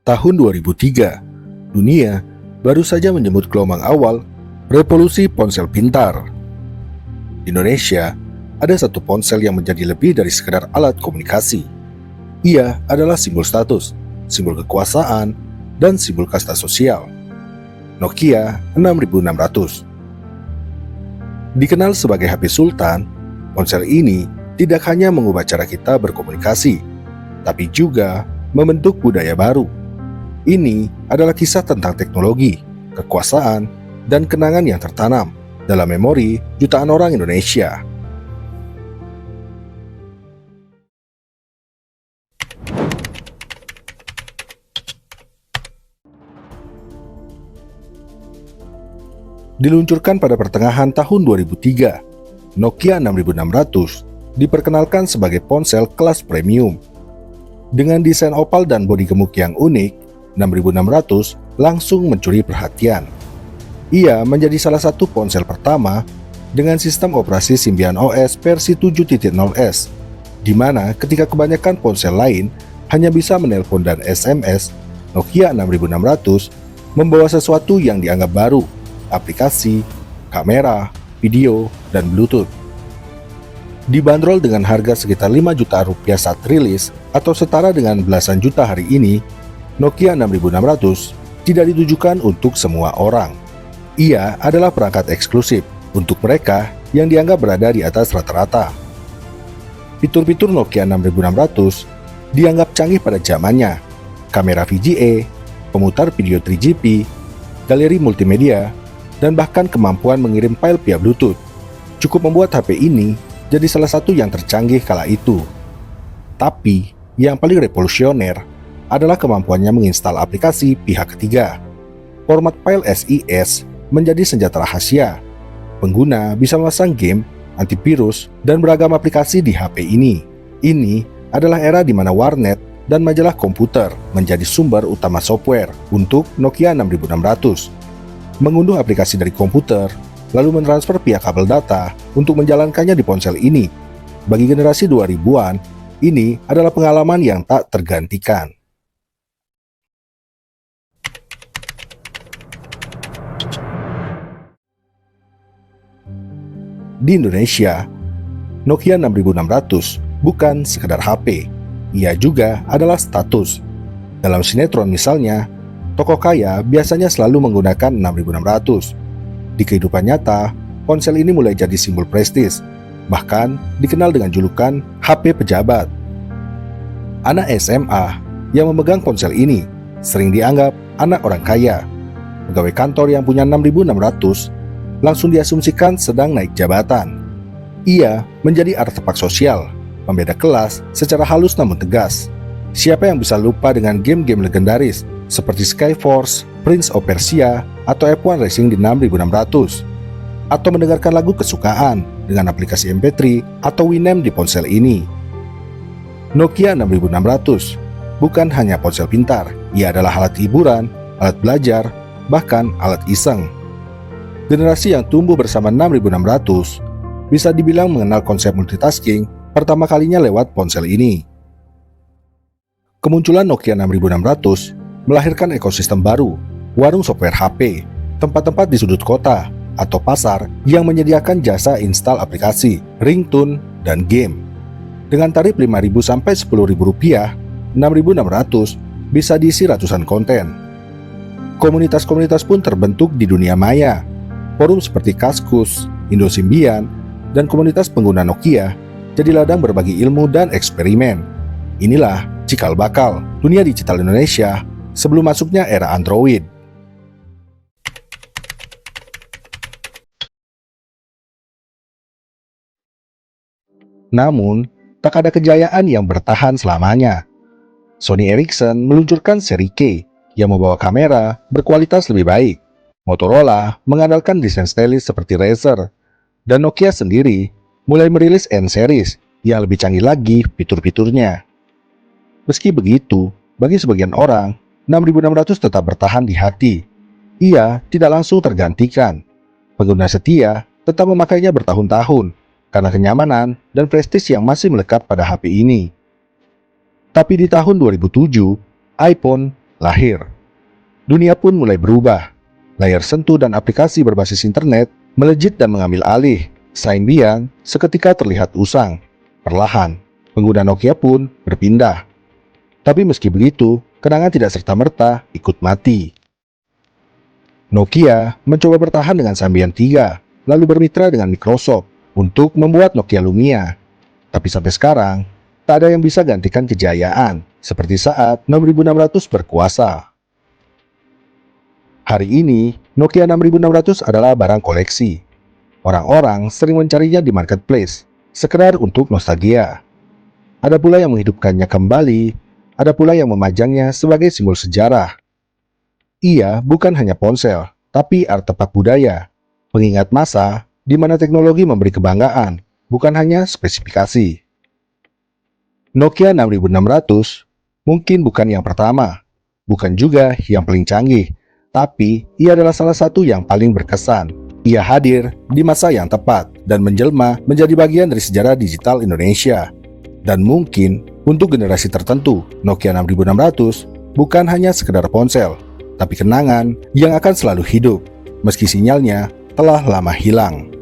Tahun 2003, dunia baru saja menyebut gelombang awal revolusi ponsel pintar. Di Indonesia, ada satu ponsel yang menjadi lebih dari sekedar alat komunikasi. Ia adalah simbol status, simbol kekuasaan, dan simbol kasta sosial. Nokia 6600. Dikenal sebagai HP Sultan, ponsel ini tidak hanya mengubah cara kita berkomunikasi, tapi juga membentuk budaya baru. Ini adalah kisah tentang teknologi, kekuasaan, dan kenangan yang tertanam dalam memori jutaan orang Indonesia. Diluncurkan pada pertengahan tahun 2003, Nokia 6600 diperkenalkan sebagai ponsel kelas premium. Dengan desain opal dan bodi gemuk yang unik, 6600 langsung mencuri perhatian. Ia menjadi salah satu ponsel pertama dengan sistem operasi Symbian OS versi 7.0s, di mana ketika kebanyakan ponsel lain hanya bisa menelpon dan SMS, Nokia 6600 membawa sesuatu yang dianggap baru, aplikasi, kamera, video, dan Bluetooth. Dibanderol dengan harga sekitar 5 juta rupiah saat rilis atau setara dengan belasan juta hari ini, Nokia 6600 tidak ditujukan untuk semua orang. Ia adalah perangkat eksklusif untuk mereka yang dianggap berada di atas rata-rata. Fitur-fitur Nokia 6600 dianggap canggih pada zamannya. Kamera VGA, pemutar video 3GP, galeri multimedia, dan bahkan kemampuan mengirim file via Bluetooth cukup membuat HP ini jadi salah satu yang tercanggih kala itu. Tapi, yang paling revolusioner adalah kemampuannya menginstal aplikasi pihak ketiga. Format file SIS menjadi senjata rahasia. Pengguna bisa memasang game, antivirus, dan beragam aplikasi di HP ini. Ini adalah era di mana warnet dan majalah komputer menjadi sumber utama software untuk Nokia 6600. Mengunduh aplikasi dari komputer, lalu mentransfer via kabel data untuk menjalankannya di ponsel ini. Bagi generasi 2000-an, ini adalah pengalaman yang tak tergantikan. Di Indonesia, Nokia 6600 bukan sekedar HP, ia juga adalah status. Dalam sinetron misalnya, tokoh kaya biasanya selalu menggunakan 6600. Di kehidupan nyata, ponsel ini mulai jadi simbol prestis, bahkan dikenal dengan julukan HP pejabat. Anak SMA yang memegang ponsel ini sering dianggap anak orang kaya. Pegawai kantor yang punya 6600 langsung diasumsikan sedang naik jabatan. Ia menjadi artefak sosial, pembeda kelas secara halus namun tegas. Siapa yang bisa lupa dengan game-game legendaris seperti Skyforce, Prince of Persia, atau F1 Racing di 6600? Atau mendengarkan lagu kesukaan dengan aplikasi MP3 atau Winamp di ponsel ini? Nokia 6600 bukan hanya ponsel pintar, ia adalah alat hiburan, alat belajar, bahkan alat iseng. Generasi yang tumbuh bersama 6600 bisa dibilang mengenal konsep multitasking pertama kalinya lewat ponsel ini. Kemunculan Nokia 6600 melahirkan ekosistem baru, warung software HP, tempat-tempat di sudut kota, atau pasar yang menyediakan jasa install aplikasi, ringtone, dan game. Dengan tarif Rp5.000 sampai Rp10.000, 6600 bisa diisi ratusan konten. Komunitas-komunitas pun terbentuk di dunia maya. Forum seperti Kaskus, Indosymbian, dan komunitas pengguna Nokia jadi ladang berbagi ilmu dan eksperimen. Inilah cikal bakal dunia digital Indonesia sebelum masuknya era Android. Namun, tak ada kejayaan yang bertahan selamanya. Sony Ericsson meluncurkan seri K yang membawa kamera berkualitas lebih baik. Motorola mengandalkan desain stylish seperti Razer, dan Nokia sendiri mulai merilis N-Series yang lebih canggih lagi fitur-fiturnya. Meski begitu, bagi sebagian orang, 6600 tetap bertahan di hati. Ia tidak langsung tergantikan. Pengguna setia tetap memakainya bertahun-tahun karena kenyamanan dan prestis yang masih melekat pada HP ini. Tapi di tahun 2007, iPhone lahir. Dunia pun mulai berubah. Layar sentuh dan aplikasi berbasis internet melejit dan mengambil alih. Symbian seketika terlihat usang. Perlahan, pengguna Nokia pun berpindah. Tapi meski begitu, kenangan tidak serta-merta ikut mati. Nokia mencoba bertahan dengan Symbian 3, lalu bermitra dengan Microsoft untuk membuat Nokia Lumia. Tapi sampai sekarang, tak ada yang bisa gantikan kejayaan, seperti saat 6600 berkuasa. Hari ini, Nokia 6600 adalah barang koleksi. Orang-orang sering mencarinya di marketplace, sekedar untuk nostalgia. Ada pula yang menghidupkannya kembali, ada pula yang memajangnya sebagai simbol sejarah. Ia bukan hanya ponsel, tapi artefak budaya, pengingat masa di mana teknologi memberi kebanggaan, bukan hanya spesifikasi. Nokia 6600 mungkin bukan yang pertama, bukan juga yang paling canggih, tapi ia adalah salah satu yang paling berkesan. Ia hadir di masa yang tepat dan menjelma menjadi bagian dari sejarah digital Indonesia. Dan mungkin untuk generasi tertentu, Nokia 6600 bukan hanya sekedar ponsel, tapi kenangan yang akan selalu hidup, meski sinyalnya telah lama hilang.